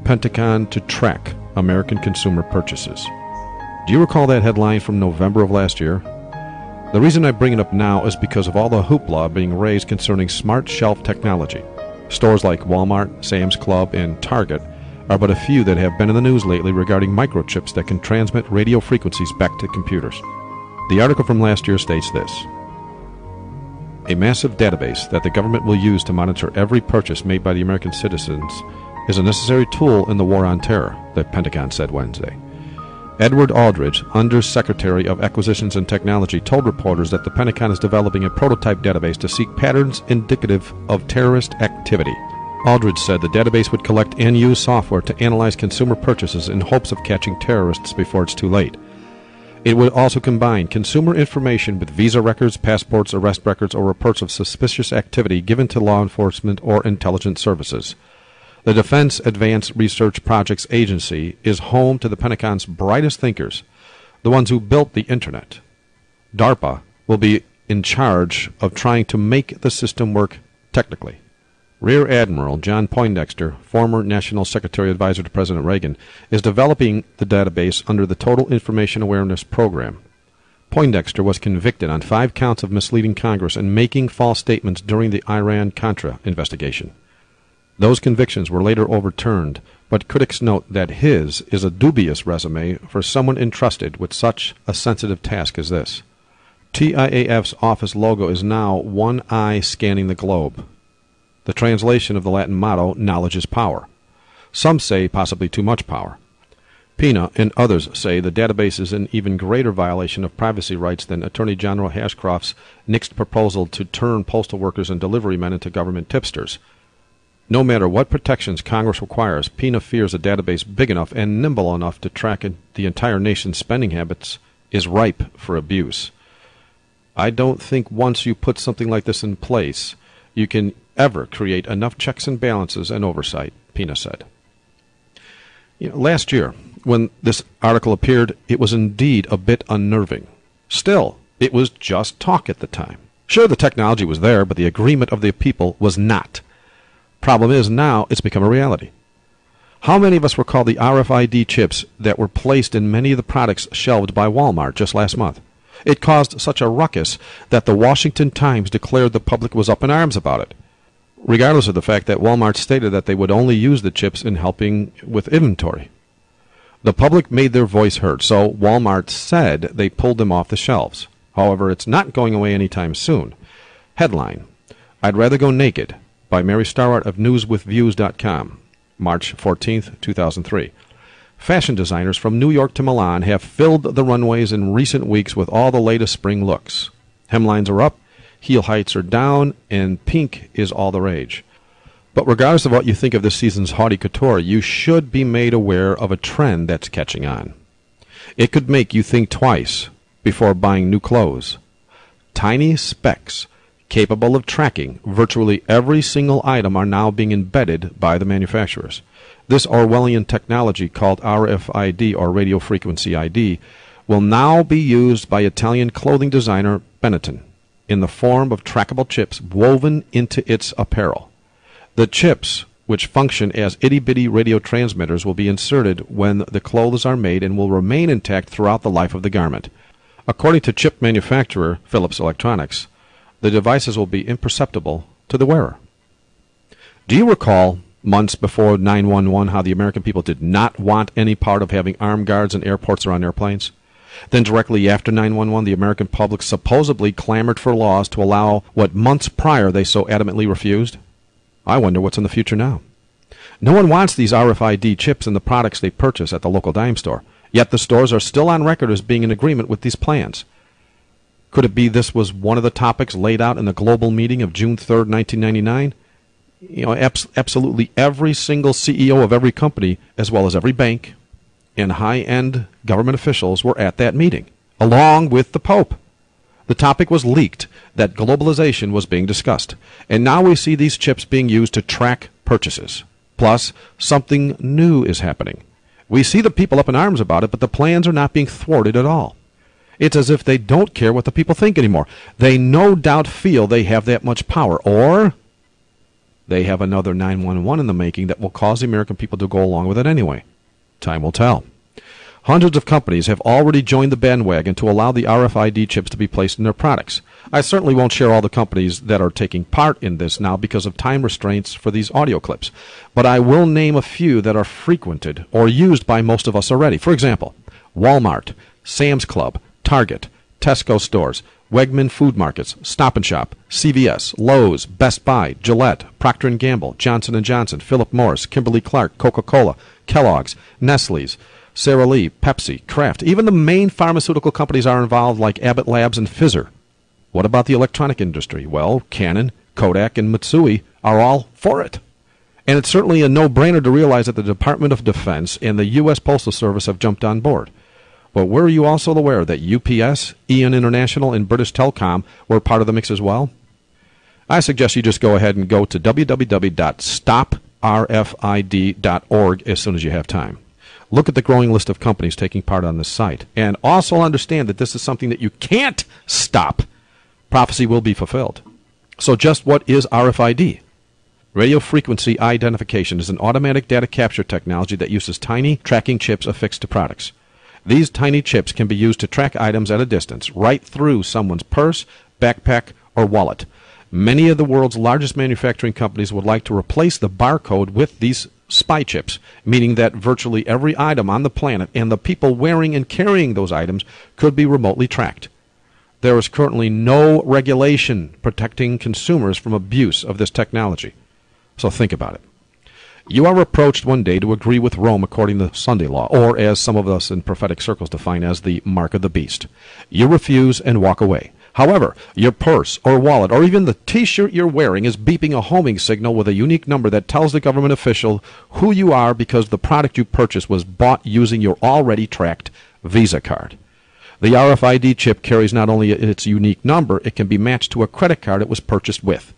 Pentagon to track American consumer purchases. Do you recall that headline from November of last year? The reason I bring it up now is because of all the hoopla being raised concerning smart shelf technology. Stores like Walmart, Sam's Club, and Target are but a few that have been in the news lately regarding microchips that can transmit radio frequencies back to computers. The article from last year states this: a massive database that the government will use to monitor every purchase made by the American citizens is a necessary tool in the war on terror, the Pentagon said Wednesday. Edward Aldridge, Undersecretary of Acquisitions and Technology, told reporters that the Pentagon is developing a prototype database to seek patterns indicative of terrorist activity. Aldridge said the database would collect and use software to analyze consumer purchases in hopes of catching terrorists before it's too late. It would also combine consumer information with visa records, passports, arrest records, or reports of suspicious activity given to law enforcement or intelligence services. The Defense Advanced Research Projects Agency is home to the Pentagon's brightest thinkers, the ones who built the Internet. DARPA will be in charge of trying to make the system work technically. Rear Admiral John Poindexter, former National Secretary Advisor to President Reagan, is developing the database under the Total Information Awareness Program. Poindexter was convicted on 5 counts of misleading Congress and making false statements during the Iran-Contra investigation. Those convictions were later overturned, but critics note that his is a dubious resume for someone entrusted with such a sensitive task as this. TIAF's office logo is now one eye scanning the globe. The translation of the Latin motto, knowledge is power. Some say possibly too much power. Pina and others say the database is an even greater violation of privacy rights than Attorney General Ashcroft's nixed proposal to turn postal workers and delivery men into government tipsters. No matter what protections Congress requires, Pina fears a database big enough and nimble enough to track the entire nation's spending habits is ripe for abuse. I don't think once you put something like this in place, you can ever create enough checks and balances and oversight, Pina said. Last year, when this article appeared, it was indeed a bit unnerving. Still, it was just talk at the time. Sure, the technology was there, but the agreement of the people was not. Problem is, now it's become a reality. How many of us recall the RFID chips that were placed in many of the products shelved by Walmart just last month? It caused such a ruckus that the Washington Times declared the public was up in arms about it, regardless of the fact that Walmart stated that they would only use the chips in helping with inventory. The public made their voice heard, so Walmart said they pulled them off the shelves. However, it's not going away anytime soon. Headline: I'd rather go naked, by Mary Starrett of newswithviews.com, March 14, 2003. Fashion designers from New York to Milan have filled the runways in recent weeks with all the latest spring looks. Hemlines are up, heel heights are down, and pink is all the rage. But regardless of what you think of this season's haughty couture, you should be made aware of a trend that's catching on. It could make you think twice before buying new clothes. Tiny specks capable of tracking virtually every single item are now being embedded by the manufacturers. This Orwellian technology called RFID, or radio frequency ID, will now be used by Italian clothing designer Benetton in the form of trackable chips woven into its apparel. The chips, which function as itty-bitty radio transmitters, will be inserted when the clothes are made and will remain intact throughout the life of the garment. According to chip manufacturer Philips Electronics, the devices will be imperceptible to the wearer. Do you recall months before 9/11 how the American people did not want any part of having armed guards in airports or on airplanes? Then directly after 9/11, the American public supposedly clamored for laws to allow what months prior they so adamantly refused? I wonder what's in the future now. No one wants these RFID chips in the products they purchase at the local dime store, yet the stores are still on record as being in agreement with these plans. Could it be this was one of the topics laid out in the global meeting of June 3rd, 1999? Absolutely every single CEO of every company, as well as every bank and high-end government officials, were at that meeting, along with the Pope. The topic was leaked that globalization was being discussed, and now we see these chips being used to track purchases. Plus, something new is happening. We see the people up in arms about it, but the plans are not being thwarted at all. It's as if they don't care what the people think anymore. They no doubt feel they have that much power, or They have another 911 in the making that will cause the American people to go along with it anyway. Time will tell. Hundreds of companies have already joined the bandwagon to allow the RFID chips to be placed in their products. I certainly won't share all the companies that are taking part in this now because of time restraints for these audio clips, but I will name a few that are frequented or used by most of us already. For example, Walmart, Sam's Club, Target, Tesco stores, Wegman Food Markets, Stop & Shop, CVS, Lowe's, Best Buy, Gillette, Procter & Gamble, Johnson & Johnson, Philip Morris, Kimberly-Clark, Coca-Cola, Kellogg's, Nestle's, Sara Lee, Pepsi, Kraft. Even the main pharmaceutical companies are involved, like Abbott Labs and Pfizer. What about the electronic industry? Well, Canon, Kodak, and Mitsui are all for it. And it's certainly a no-brainer to realize that the Department of Defense and the U.S. Postal Service have jumped on board. But were you also aware that UPS, Eon International, and British Telecom were part of the mix as well? I suggest you just go ahead and go to www.stoprfid.org as soon as you have time. Look at the growing list of companies taking part on this site. And also understand that this is something that you can't stop. Prophecy will be fulfilled. So just what is RFID? Radio frequency identification is an automatic data capture technology that uses tiny tracking chips affixed to products. These tiny chips can be used to track items at a distance, right through someone's purse, backpack, or wallet. Many of the world's largest manufacturing companies would like to replace the barcode with these spy chips, meaning that virtually every item on the planet and the people wearing and carrying those items could be remotely tracked. There is currently no regulation protecting consumers from abuse of this technology. So think about it. You are approached one day to agree with Rome according to Sunday law, or as some of us in prophetic circles define as the mark of the beast. You refuse and walk away. However, your purse or wallet or even the T-shirt you're wearing is beeping a homing signal with a unique number that tells the government official who you are because the product you purchased was bought using your already tracked Visa card. The RFID chip carries not only its unique number, it can be matched to a credit card it was purchased with.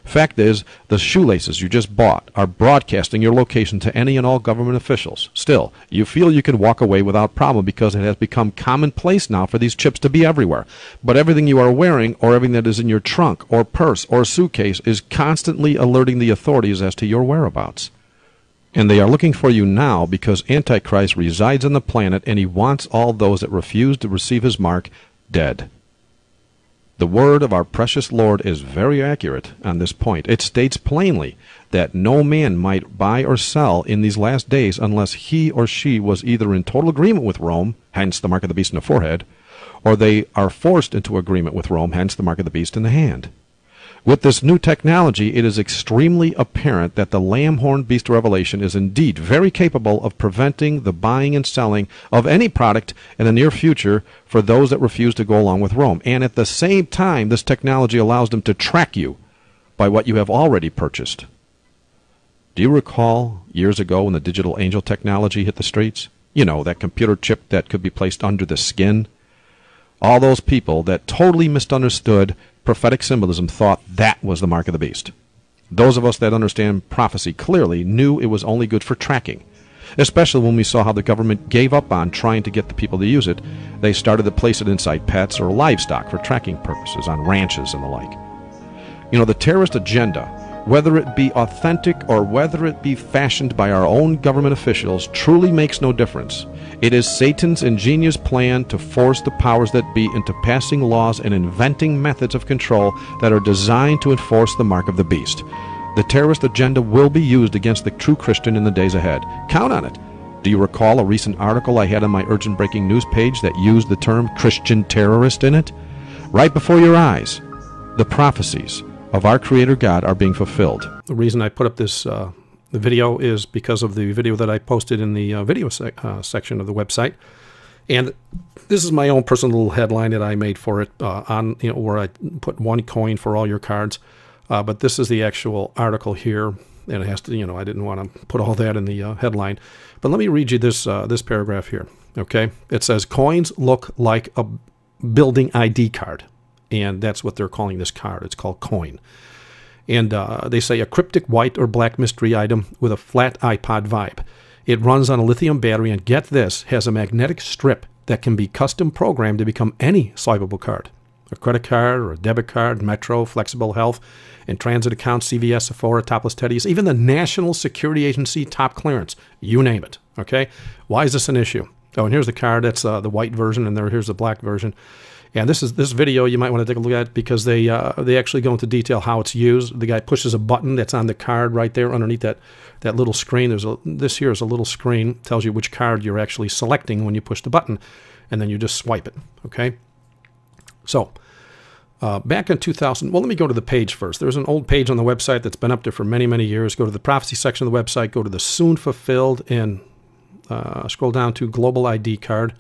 Fact is, the shoelaces you just bought are broadcasting your location to any and all government officials. Still, you feel you can walk away without problem because it has become commonplace now for these chips to be everywhere. But everything you are wearing or everything that is in your trunk or purse or suitcase is constantly alerting the authorities as to your whereabouts. And they are looking for you now because Antichrist resides on the planet and he wants all those that refuse to receive his mark dead. The word of our precious Lord is very accurate on this point. It states plainly that no man might buy or sell in these last days unless he or she was either in total agreement with Rome, hence the mark of the beast in the forehead, or they are forced into agreement with Rome, hence the mark of the beast in the hand. With this new technology, it is extremely apparent that the lamb-horned beast revelation is indeed very capable of preventing the buying and selling of any product in the near future for those that refuse to go along with Rome. And at the same time, this technology allows them to track you by what you have already purchased. Do you recall years ago when the digital angel technology hit the streets? You know, that computer chip that could be placed under the skin? All those people that totally misunderstood prophetic symbolism thought that was the mark of the beast. Those of us that understand prophecy clearly knew it was only good for tracking, especially when we saw how the government gave up on trying to get the people to use it. They started to place it inside pets or livestock for tracking purposes on ranches and the like. You know, the terrorist agenda, whether it be authentic or whether it be fashioned by our own government officials, truly makes no difference. It is Satan's ingenious plan to force the powers that be into passing laws and inventing methods of control that are designed to enforce the mark of the beast. The terrorist agenda will be used against the true Christian in the days ahead. Count on it. Do you recall a recent article I had on my urgent breaking news page that used the term Christian terrorist in it? Right before your eyes, the prophecies of our Creator God are being fulfilled. The reason I put up this the video is because of the video that I posted in the video section of the website. And this is my own personal little headline that I made for it on, you know, where I put one coin for all your cards. But this is the actual article here, and it has to, you know, I didn't want to put all that in the headline. But let me read you this this paragraph here. Okay, it says coins look like a building ID card, and that's what they're calling this card. It's called coin. And they say a cryptic white or black mystery item with a flat iPod vibe. It runs on a lithium battery and, get this, has a magnetic strip that can be custom programmed to become any swipeable card. A credit card or a debit card, Metro, Flexible Health, and transit accounts, CVS, Sephora, Topless Teddy's, even the National Security Agency top clearance, you name it, okay? Why is this an issue? Oh, and here's the card. That's the white version, and here's the black version. And this video you might want to take a look at because they actually go into detail how it's used. The guy pushes a button that's on the card right there underneath that little screen. This here is a little screen, tells you which card you're actually selecting when you push the button, and then you just swipe it, okay? So, back in 2000, well, let me go to the page first. There's an old page on the website that's been up there for many, many years. Go to the prophecy section of the website, go to the soon fulfilled, and scroll down to global ID card.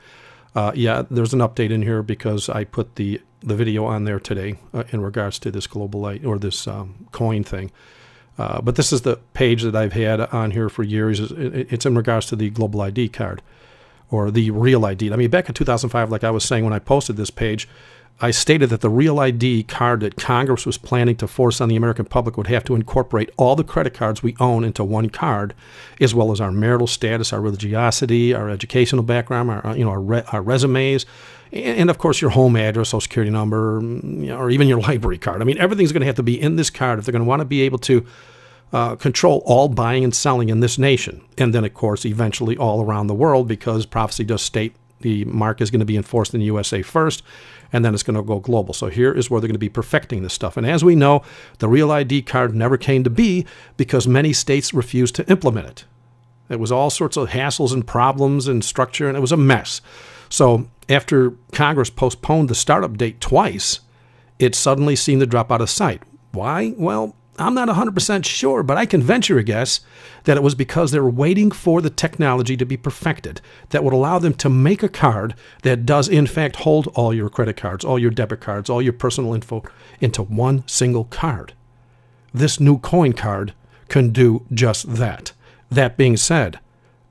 Yeah, there's an update in here because I put the video on there today in regards to this global ID, or this coin thing. But this is the page that I've had on here for years. It's in regards to the global ID card, or the real ID. I mean, back in 2005, like I was saying when I posted this page, I stated that the real ID card that Congress was planning to force on the American public would have to incorporate all the credit cards we own into one card, as well as our marital status, our religiosity, our educational background, our resumes, and of course your home address, social security number, or even your library card. I mean, everything's going to have to be in this card if they're going to want to be able to control all buying and selling in this nation, and then of course eventually all around the world, because prophecy does state the mark is going to be enforced in the USA first, and then it's going to go global. So here is where they're going to be perfecting this stuff. And as we know, the real ID card never came to be because many states refused to implement it. It was all sorts of hassles and problems and structure, and it was a mess. So after Congress postponed the startup date twice, it suddenly seemed to drop out of sight. Why? Well, I'm not 100% sure, but I can venture a guess that it was because they were waiting for the technology to be perfected that would allow them to make a card that does, in fact, hold all your credit cards, all your debit cards, all your personal info into one single card. This new coin card can do just that. That being said,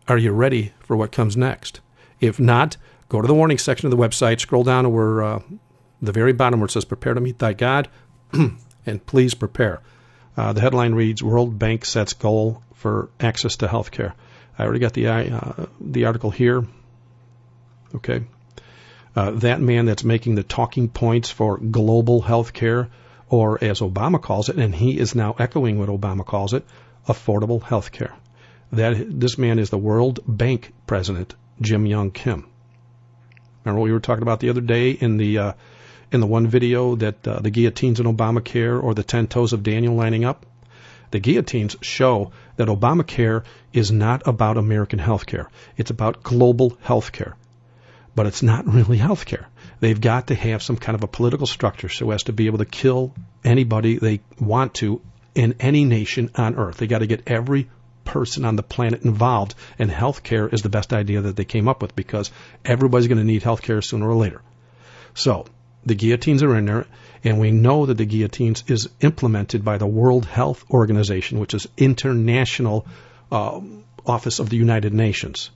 are you ready for what comes next? If not, go to the warning section of the website, scroll down to where the very bottom where it says, "Prepare to meet thy God," and please prepare. The headline reads, "World Bank sets goal for access to health care." I already got the article here. Okay. That man that's making the talking points for global health care, or as Obama calls it, and he is now echoing what Obama calls it, affordable health care. This man is the World Bank president, Jim Young Kim. Remember what we were talking about the other day in the one video that the guillotines in Obamacare, or the 10 toes of Daniel lining up? The guillotines show that Obamacare is not about American health care. It's about global health care. But it's not really health care. They've got to have some kind of a political structure so as to be able to kill anybody they want to in any nation on earth. They got to get every person on the planet involved, and health care is the best idea that they came up with, because everybody's going to need health care sooner or later. So the guillotines are in there, and we know that the guillotines is implemented by the World Health Organization, which is international office of the United Nations.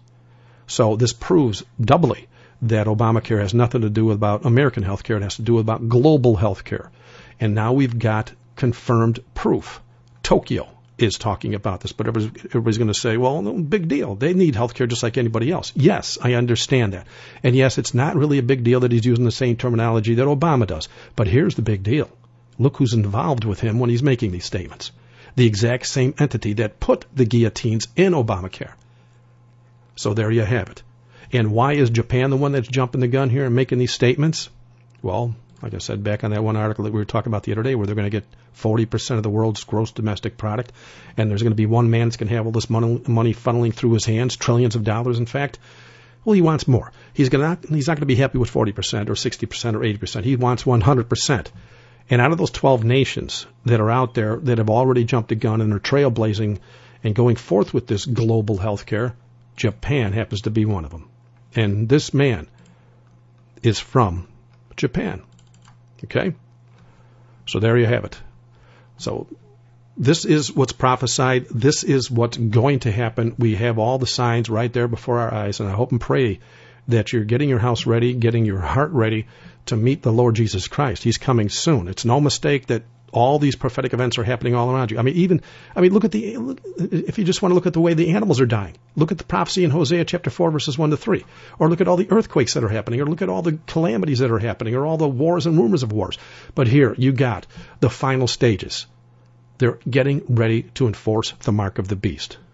So this proves doubly that Obamacare has nothing to do about American health care. It has to do about global health care. And now we've got confirmed proof. Tokyo is talking about this, but everybody's going to say, well, no big deal. They need health care just like anybody else. Yes, I understand that. And yes, it's not really a big deal that he's using the same terminology that Obama does. But here's the big deal. Look who's involved with him when he's making these statements. The exact same entity that put the guillotines in Obamacare. So there you have it. And why is Japan the one that's jumping the gun here and making these statements? Well, like I said back on that one article that we were talking about the other day, where they're going to get 40% of the world's gross domestic product, and there's going to be one man that's going to have all this money funneling through his hands, trillions of dollars, in fact. Well, he wants more. He's not going to be happy with 40% or 60% or 80%. He wants 100%. And out of those 12 nations that are out there that have already jumped the gun and are trailblazing and going forth with this global health care, Japan happens to be one of them. And this man is from Japan. Okay? So there you have it. So this is what's prophesied. This is what's going to happen. We have all the signs right there before our eyes, and I hope and pray that you're getting your house ready, getting your heart ready to meet the Lord Jesus Christ. He's coming soon. It's no mistake that All these prophetic events are happening all around you. Look at if you just want to look at the way the animals are dying, look at the prophecy in Hosea chapter 4, verses 1 to 3, or look at all the earthquakes that are happening, or look at all the calamities that are happening, or all the wars and rumors of wars. But here you got the final stages. They're getting ready to enforce the mark of the beast.